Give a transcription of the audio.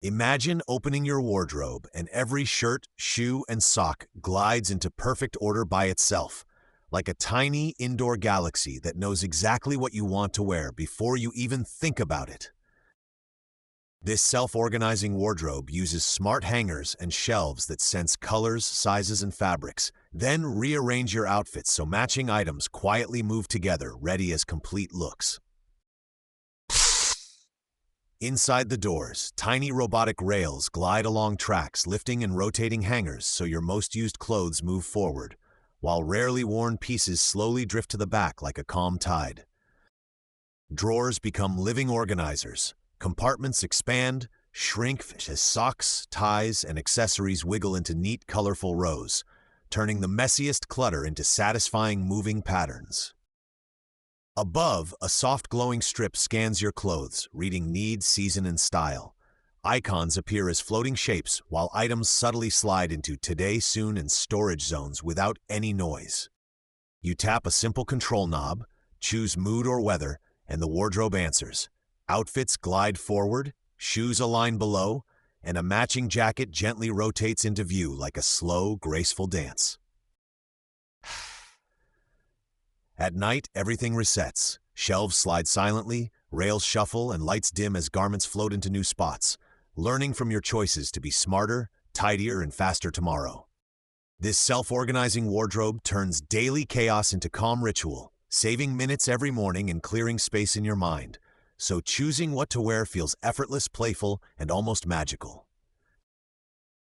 Imagine opening your wardrobe and every shirt, shoe, and sock glides into perfect order by itself, like a tiny indoor galaxy that knows exactly what you want to wear before you even think about it. This self-organizing wardrobe uses smart hangers and shelves that sense colors, sizes, and fabrics, then rearrange your outfits so matching items quietly move together, ready as complete looks. Inside the doors, tiny robotic rails glide along tracks, lifting and rotating hangers so your most used clothes move forward, while rarely worn pieces slowly drift to the back like a calm tide. Drawers become living organizers. Compartments expand, shrink as socks, ties, and accessories wiggle into neat, colorful rows, turning the messiest clutter into satisfying moving patterns. Above, a soft glowing strip scans your clothes, reading need, season, and style. Icons appear as floating shapes, while items subtly slide into today, soon, and storage zones without any noise. You tap a simple control knob, choose mood or weather, and the wardrobe answers. Outfits glide forward, shoes align below, and a matching jacket gently rotates into view like a slow, graceful dance. At night, everything resets. Shelves slide silently, rails shuffle, and lights dim as garments float into new spots, learning from your choices to be smarter, tidier, and faster tomorrow. This self-organizing wardrobe turns daily chaos into calm ritual, saving minutes every morning and clearing space in your mind. So choosing what to wear feels effortless, playful, and almost magical.